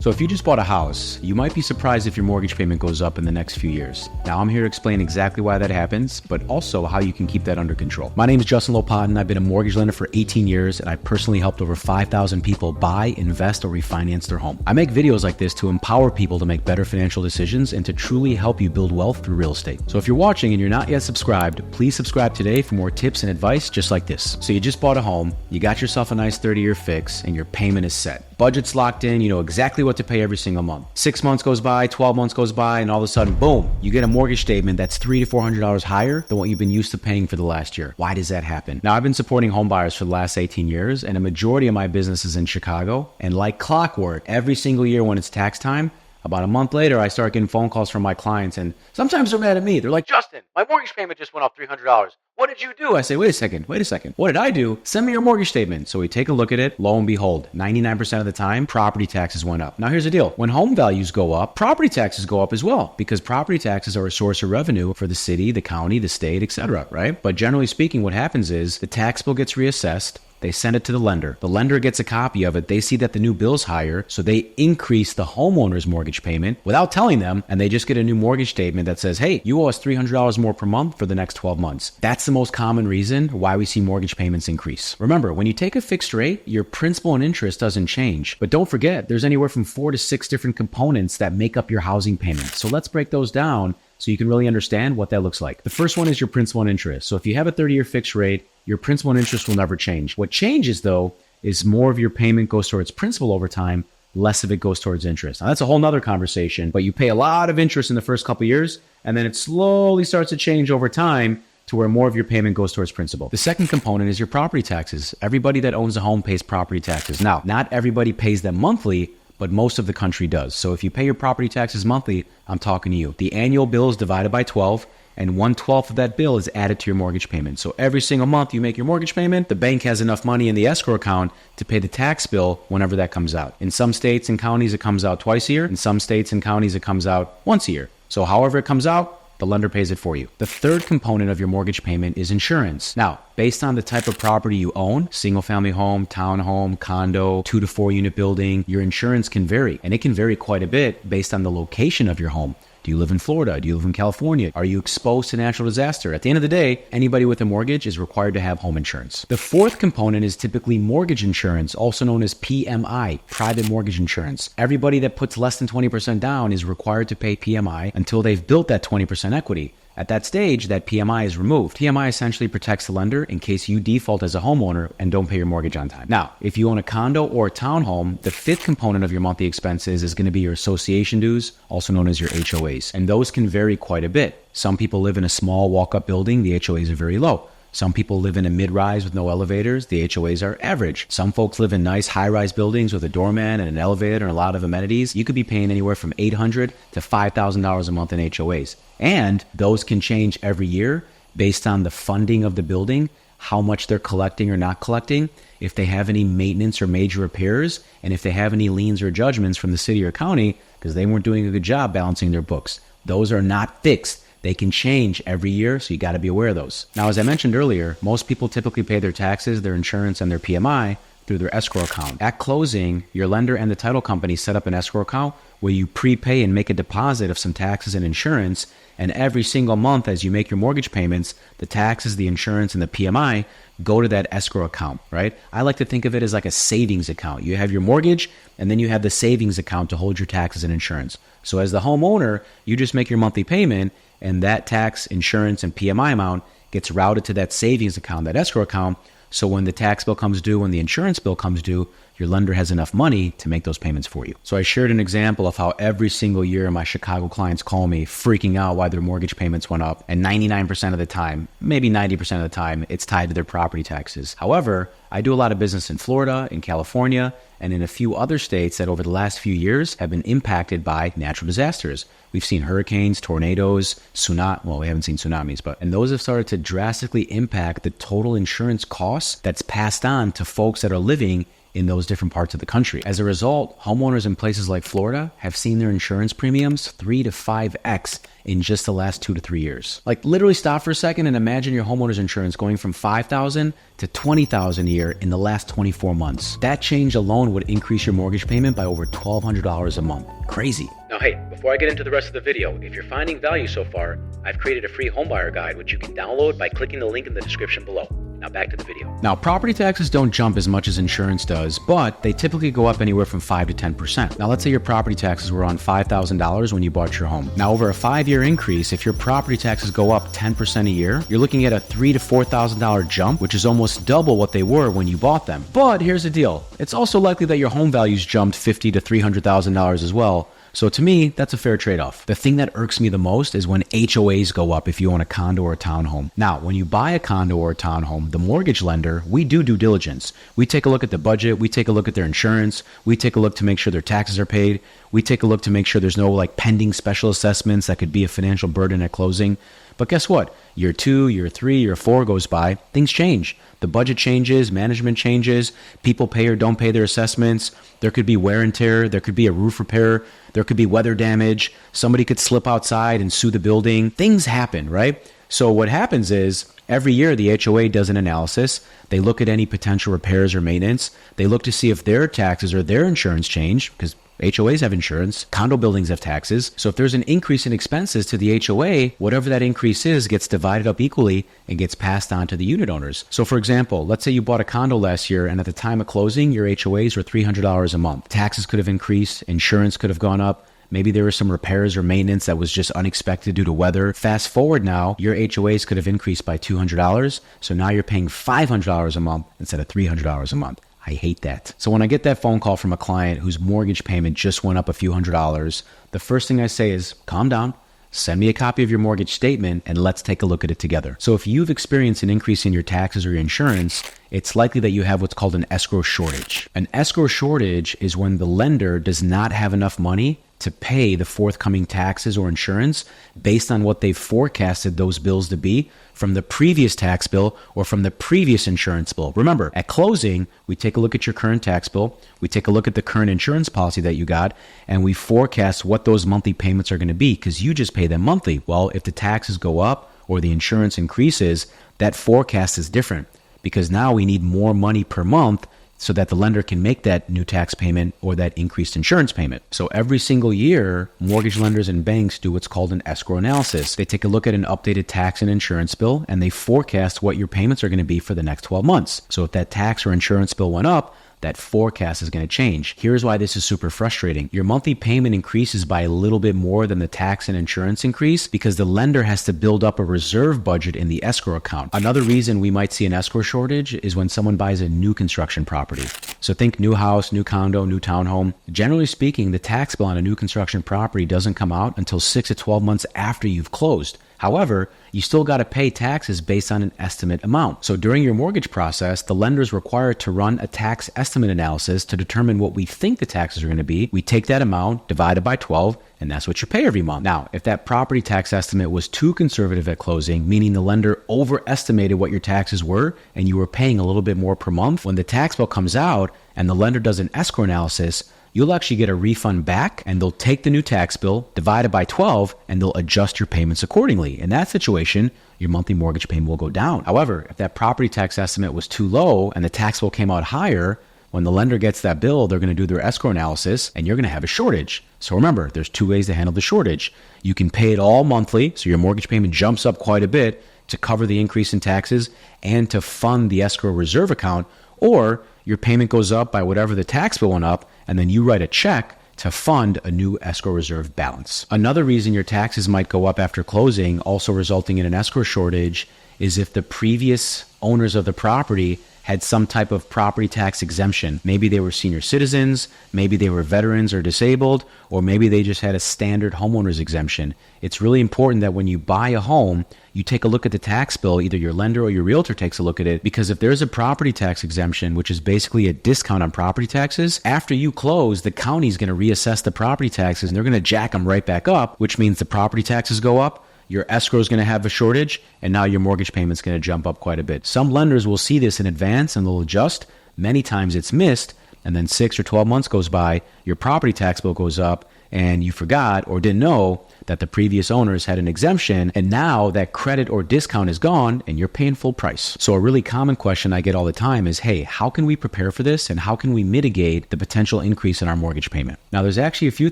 So if you just bought a house, you might be surprised if your mortgage payment goes up in the next few years. Now I'm here to explain exactly why that happens, but also how you can keep that under control. My name is Justin Lopatin. I've been a mortgage lender for 18 years, and I personally helped over 5,000 people buy, invest, or refinance their home. I make videos like this to empower people to make better financial decisions and to truly help you build wealth through real estate. So if you're watching and you're not yet subscribed, please subscribe today for more tips and advice just like this. So you just bought a home, you got yourself a nice 30-year fix, and your payment is set. Budget's locked in, you know exactly what to pay every single month. 6 months goes by, 12 months goes by, and all of a sudden, boom, you get a mortgage statement that's $300 to $400 higher than what you've been used to paying for the last year. Why does that happen? Now, I've been supporting home buyers for the last 18 years, and a majority of my business is in Chicago. And like clockwork, every single year when it's tax time, about a month later, I start getting phone calls from my clients, and sometimes they're mad at me. They're like, Justin, my mortgage payment just went up $300. What did you do? I say, wait a second. What did I do? Send me your mortgage statement. So we take a look at it. Lo and behold, 99% of the time, property taxes went up. Now here's the deal. When home values go up, property taxes go up as well, because property taxes are a source of revenue for the city, the county, the state, etc., right? But generally speaking, what happens is the tax bill gets reassessed. They send it to the lender. The lender gets a copy of it. They see that the new bill's higher, so they increase the homeowner's mortgage payment without telling them, and they just get a new mortgage statement that says, hey, you owe us $300 more per month for the next 12 months. That's the most common reason why we see mortgage payments increase. Remember, when you take a fixed rate, your principal and interest doesn't change. But don't forget, there's anywhere from 4 to 6 different components that make up your housing payment. So let's break those down so you can really understand what that looks like. The first one is your principal and interest. So if you have a 30-year fixed rate, your principal and interest will never change. What changes, though, is more of your payment goes towards principal over time, less of it goes towards interest. Now, that's a whole nother conversation, but you pay a lot of interest in the first couple of years, and then it slowly starts to change over time to where more of your payment goes towards principal. The second component is your property taxes. Everybody that owns a home pays property taxes. Now, not everybody pays them monthly, but most of the country does. So if you pay your property taxes monthly, I'm talking to you. The annual bill is divided by 12, and 1/12 of that bill is added to your mortgage payment. So every single month you make your mortgage payment, the bank has enough money in the escrow account to pay the tax bill whenever that comes out. In some states and counties, it comes out twice a year. In some states and counties, it comes out once a year. So however it comes out, the lender pays it for you. The third component of your mortgage payment is insurance. Now, based on the type of property you own, single family home, townhome, condo, 2 to 4 unit building, your insurance can vary. And it can vary quite a bit based on the location of your home. Do you live in Florida? Do you live in California? Are you exposed to natural disaster? At the end of the day, anybody with a mortgage is required to have home insurance. The fourth component is typically mortgage insurance, also known as PMI, private mortgage insurance. Everybody that puts less than 20% down is required to pay PMI until they've built that 20% equity. At that stage, that PMI is removed. PMI essentially protects the lender in case you default as a homeowner and don't pay your mortgage on time. Now, if you own a condo or a townhome, the fifth component of your monthly expenses is going to be your association dues, also known as your HOAs. And those can vary quite a bit. Some people live in a small walk-up building, the HOAs are very low. Some people live in a mid-rise with no elevators, the HOAs are average. Some folks live in nice high-rise buildings with a doorman and an elevator and a lot of amenities. You could be paying anywhere from $800 to $5,000 a month in HOAs. And those can change every year based on the funding of the building, how much they're collecting or not collecting, if they have any maintenance or major repairs, and if they have any liens or judgments from the city or county because they weren't doing a good job balancing their books. Those are not fixed. They can change every year, so you got to be aware of those. Now, as I mentioned earlier, most people typically pay their taxes, their insurance, and their PMI through their escrow account. At closing, your lender and the title company set up an escrow account where you prepay and make a deposit of some taxes and insurance, and every single month as you make your mortgage payments, the taxes, the insurance, and the PMI go to that escrow account, right? I like to think of it as like a savings account. You have your mortgage, and then you have the savings account to hold your taxes and insurance. So as the homeowner, you just make your monthly payment, and that tax, insurance, and PMI amount gets routed to that savings account, that escrow account. So when the tax bill comes due, when the insurance bill comes due, your lender has enough money to make those payments for you. So I shared an example of how every single year my Chicago clients call me freaking out why their mortgage payments went up. And 99% of the time, maybe 90% of the time, it's tied to their property taxes. However, I do a lot of business in Florida, in California, and in a few other states that over the last few years have been impacted by natural disasters. We've seen hurricanes, tornadoes, tsunamis. Well, we haven't seen tsunamis, and those have started to drastically impact the total insurance costs that's passed on to folks that are living in those different parts of the country. As a result, homeowners in places like Florida have seen their insurance premiums 3 to 5x in just the last 2 to 3 years. Like, literally stop for a second and imagine your homeowner's insurance going from $5,000 to $20,000 a year in the last 24 months. That change alone would increase your mortgage payment by over $1,200 a month. Crazy. Now, hey, before I get into the rest of the video, if you're finding value so far, I've created a free homebuyer guide, which you can download by clicking the link in the description below. Now back to the video. Now, property taxes don't jump as much as insurance does, but they typically go up anywhere from 5 to 10%. Now, let's say your property taxes were on $5,000 when you bought your home. Now, over a 5-year increase, if your property taxes go up 10% a year, you're looking at a $3,000 to $4,000 jump, which is almost double what they were when you bought them. But here's the deal. It's also likely that your home values jumped $50,000 to $300,000 as well. So to me, that's a fair trade-off. The thing that irks me the most is when HOAs go up if you own a condo or a townhome. Now, when you buy a condo or a townhome, the mortgage lender, we do due diligence. We take a look at the budget. We take a look at their insurance. We take a look to make sure their taxes are paid. We take a look to make sure there's no pending special assessments that could be a financial burden at closing. But guess what? Year 2, year 3, year 4 goes by, things change. The budget changes, management changes, people pay or don't pay their assessments. There could be wear and tear, there could be a roof repair, there could be weather damage, somebody could slip outside and sue the building. Things happen, right? So what happens is every year the HOA does an analysis. They look at any potential repairs or maintenance. They look to see if their taxes or their insurance change, because HOAs have insurance, condo buildings have taxes. So if there's an increase in expenses to the HOA, whatever that increase is gets divided up equally and gets passed on to the unit owners. So for example, let's say you bought a condo last year and at the time of closing, your HOAs were $300 a month. Taxes could have increased, insurance could have gone up. Maybe there were some repairs or maintenance that was just unexpected due to weather. Fast forward now, your HOAs could have increased by $200. So now you're paying $500 a month instead of $300 a month. I hate that. So when I get that phone call from a client whose mortgage payment just went up a few $100s, the first thing I say is, calm down, send me a copy of your mortgage statement, and let's take a look at it together. So if you've experienced an increase in your taxes or your insurance, it's likely that you have what's called an escrow shortage. An escrow shortage is when the lender does not have enough money to pay the forthcoming taxes or insurance based on what they've forecasted those bills to be from the previous tax bill or from the previous insurance bill. Remember, at closing, we take a look at your current tax bill, we take a look at the current insurance policy that you got, and we forecast what those monthly payments are going to be because you just pay them monthly. Well, if the taxes go up or the insurance increases, that forecast is different because now we need more money per month so that the lender can make that new tax payment or that increased insurance payment. So every single year, mortgage lenders and banks do what's called an escrow analysis. They take a look at an updated tax and insurance bill, and they forecast what your payments are going to be for the next 12 months. So if that tax or insurance bill went up, that forecast is going to change. Here's why this is super frustrating. Your monthly payment increases by a little bit more than the tax and insurance increase because the lender has to build up a reserve budget in the escrow account. Another reason we might see an escrow shortage is when someone buys a new construction property. So think new house, new condo, new townhome. Generally speaking, the tax bill on a new construction property doesn't come out until 6 to 12 months after you've closed. However, you still got to pay taxes based on an estimate amount. So during your mortgage process, the lender is required to run a tax estimate analysis to determine what we think the taxes are going to be. We take that amount, divide it by 12, and that's what you pay every month. Now, if that property tax estimate was too conservative at closing, meaning the lender overestimated what your taxes were and you were paying a little bit more per month, when the tax bill comes out and the lender does an escrow analysis, you'll actually get a refund back and they'll take the new tax bill, divide it by 12, and they'll adjust your payments accordingly. In that situation, your monthly mortgage payment will go down. However, if that property tax estimate was too low and the tax bill came out higher, when the lender gets that bill, they're going to do their escrow analysis and you're going to have a shortage. So remember, there's 2 ways to handle the shortage. You can pay it all monthly, so your mortgage payment jumps up quite a bit to cover the increase in taxes and to fund the escrow reserve account, or your payment goes up by whatever the tax bill went up, and then you write a check to fund a new escrow reserve balance. Another reason your taxes might go up after closing, also resulting in an escrow shortage, is if the previous owners of the property had some type of property tax exemption. Maybe they were senior citizens, maybe they were veterans or disabled, or maybe they just had a standard homeowner's exemption. It's really important that when you buy a home, you take a look at the tax bill, either your lender or your realtor takes a look at it, because if there's a property tax exemption, which is basically a discount on property taxes, after you close, the county's going to reassess the property taxes and they're going to jack them right back up, which means the property taxes go up, your escrow is going to have a shortage, and now your mortgage payment's going to jump up quite a bit. Some lenders will see this in advance and they'll adjust. Many times it's missed and then 6 or 12 months goes by, your property tax bill goes up, and you forgot or didn't know that the previous owners had an exemption, and now that credit or discount is gone and you're paying full price. So a really common question I get all the time is, hey, how can we prepare for this and how can we mitigate the potential increase in our mortgage payment? Now, there's actually a few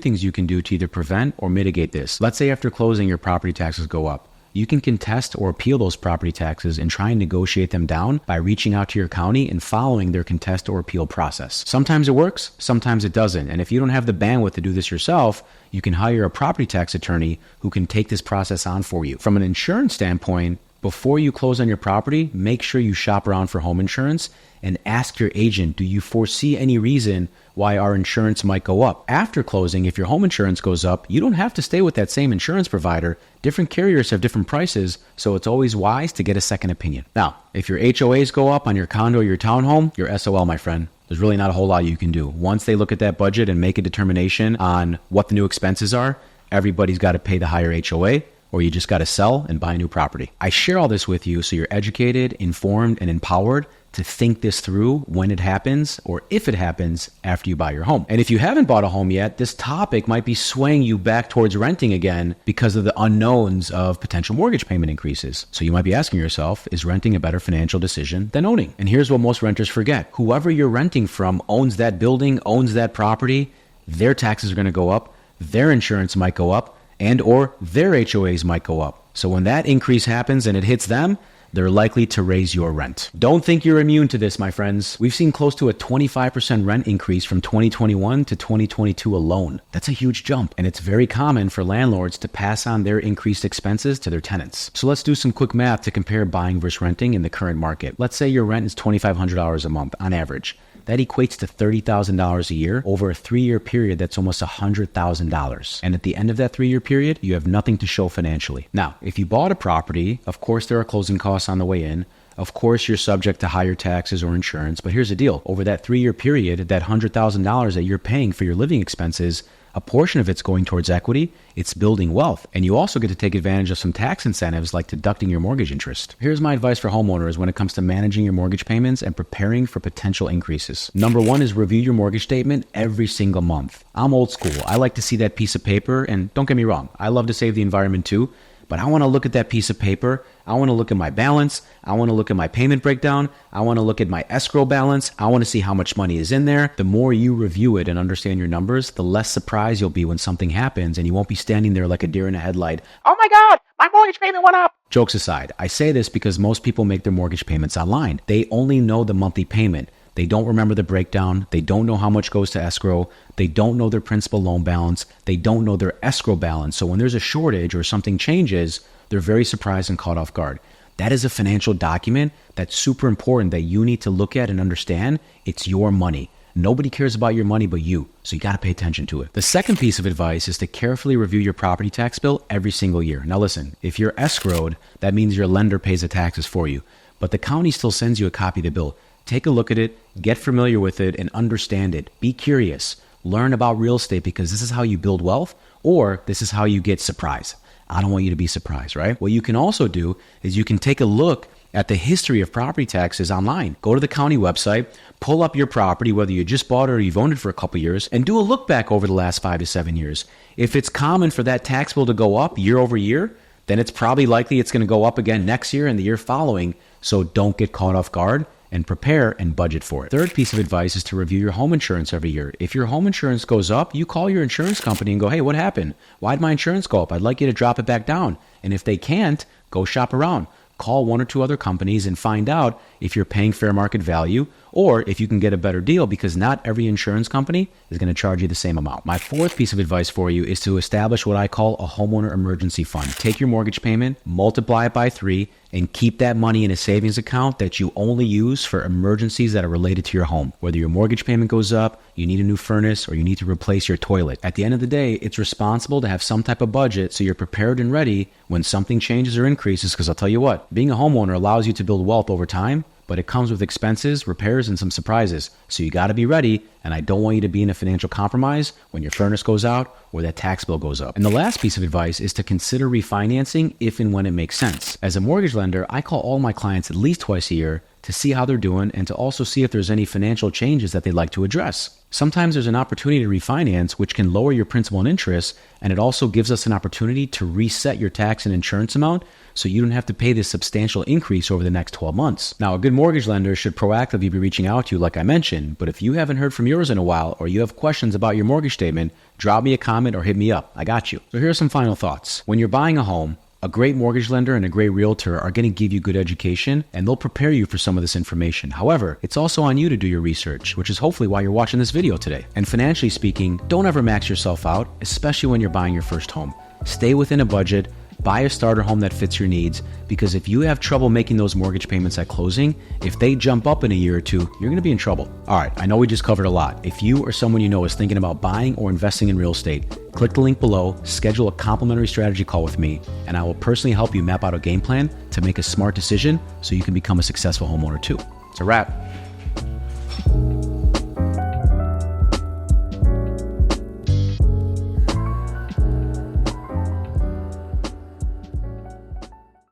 things you can do to either prevent or mitigate this. Let's say after closing, your property taxes go up. You can contest or appeal those property taxes and try and negotiate them down by reaching out to your county and following their contest or appeal process. Sometimes it works, sometimes it doesn't. And if you don't have the bandwidth to do this yourself, you can hire a property tax attorney who can take this process on for you. From an insurance standpoint, before you close on your property, make sure you shop around for home insurance and ask your agent, do you foresee any reason why our insurance might go up? After closing, if your home insurance goes up, you don't have to stay with that same insurance provider. Different carriers have different prices, so it's always wise to get a second opinion. Now, if your HOAs go up on your condo or your townhome, you're SOL, my friend. There's really not a whole lot you can do. Once they look at that budget and make a determination on what the new expenses are, everybody's got to pay the higher HOA, or you just got to sell and buy a new property. I share all this with you so you're educated, informed, and empowered to think this through when it happens or if it happens after you buy your home. And if you haven't bought a home yet, this topic might be swaying you back towards renting again because of the unknowns of potential mortgage payment increases. So you might be asking yourself, is renting a better financial decision than owning? And here's what most renters forget. Whoever you're renting from owns that building, owns that property. Their taxes are going to go up. Their insurance might go up, and or their HOAs might go up. So when that increase happens and it hits them, they're likely to raise your rent. Don't think you're immune to this, my friends. We've seen close to a 25% rent increase from 2021 to 2022 alone. That's a huge jump, and it's very common for landlords to pass on their increased expenses to their tenants. So let's do some quick math to compare buying versus renting in the current market. Let's say your rent is $2,500 a month on average. That equates to $30,000 a year. Over a 3-year period, that's almost $100,000. And at the end of that 3-year period, you have nothing to show financially. Now, if you bought a property, of course there are closing costs on the way in. Of course, you're subject to higher taxes or insurance. But here's the deal. Over that 3-year period, that $100,000 that you're paying for your living expenses, a portion of it's going towards equity. It's building wealth. And you also get to take advantage of some tax incentives like deducting your mortgage interest. Here's my advice for homeowners when it comes to managing your mortgage payments and preparing for potential increases. Number one is review your mortgage statement every single month. I'm old school. I like to see that piece of paper, and don't get me wrong, I love to save the environment too. But I want to look at that piece of paper. I want to look at my balance. I want to look at my payment breakdown. I want to look at my escrow balance. I want to see how much money is in there. The more you review it and understand your numbers, the less surprised you'll be when something happens and you won't be standing there like a deer in a headlight. Oh my God, my mortgage payment went up. Jokes aside, I say this because most people make their mortgage payments online. They only know the monthly payment. They don't remember the breakdown. They don't know how much goes to escrow. They don't know their principal loan balance. They don't know their escrow balance. So when there's a shortage or something changes, they're very surprised and caught off guard. That is a financial document that's super important that you need to look at and understand. It's your money. Nobody cares about your money but you, so you got to pay attention to it. The second piece of advice is to carefully review your property tax bill every single year. Now listen, if you're escrowed, that means your lender pays the taxes for you, but the county still sends you a copy of the bill. Take a look at it, get familiar with it, and understand it. Be curious. Learn about real estate because this is how you build wealth, or this is how you get surprised. I don't want you to be surprised, right? What you can also do is you can take a look at the history of property taxes online. Go to the county website, pull up your property, whether you just bought it or you've owned it for a couple years, and do a look back over the last 5 to 7 years. If it's common for that tax bill to go up year over year, then it's probably likely it's going to go up again next year and the year following. So don't get caught off guard and prepare and budget for it. Third piece of advice is to review your home insurance every year. If your home insurance goes up, you call your insurance company and go, hey, what happened? Why'd my insurance go up? I'd like you to drop it back down. And if they can't, go shop around. Call 1 or 2 other companies and find out if you're paying fair market value or if you can get a better deal, because not every insurance company is going to charge you the same amount. My fourth piece of advice for you is to establish what I call a homeowner emergency fund. Take your mortgage payment, multiply it by 3, and keep that money in a savings account that you only use for emergencies that are related to your home. Whether your mortgage payment goes up, you need a new furnace, or you need to replace your toilet. At the end of the day, it's responsible to have some type of budget so you're prepared and ready when something changes or increases, because I'll tell you what, being a homeowner allows you to build wealth over time, but it comes with expenses, repairs, and some surprises. So you got to be ready, and I don't want you to be in a financial compromise when your furnace goes out or that tax bill goes up. And the last piece of advice is to consider refinancing if and when it makes sense. As a mortgage lender, I call all my clients at least twice a year to to see how they're doing and to also see if there's any financial changes that they'd like to address. Sometimes there's an opportunity to refinance, which can lower your principal and interest, and it also gives us an opportunity to reset your tax and insurance amount so you don't have to pay this substantial increase over the next 12 months. Now, a good mortgage lender should proactively be reaching out to you like I mentioned, but if you haven't heard from yours in a while or you have questions about your mortgage statement, drop me a comment or hit me up. I got you. So here are some final thoughts. When you're buying a home, a great mortgage lender and a great realtor are going to give you good education and they'll prepare you for some of this information. However, it's also on you to do your research, which is hopefully why you're watching this video today. And financially speaking, don't ever max yourself out, especially when you're buying your first home. Stay within a budget, buy a starter home that fits your needs, because if you have trouble making those mortgage payments at closing, if they jump up in a year or two, you're going to be in trouble. All right, I know we just covered a lot. If you or someone you know is thinking about buying or investing in real estate, click the link below, schedule a complimentary strategy call with me, and I will personally help you map out a game plan to make a smart decision so you can become a successful homeowner too. It's a wrap.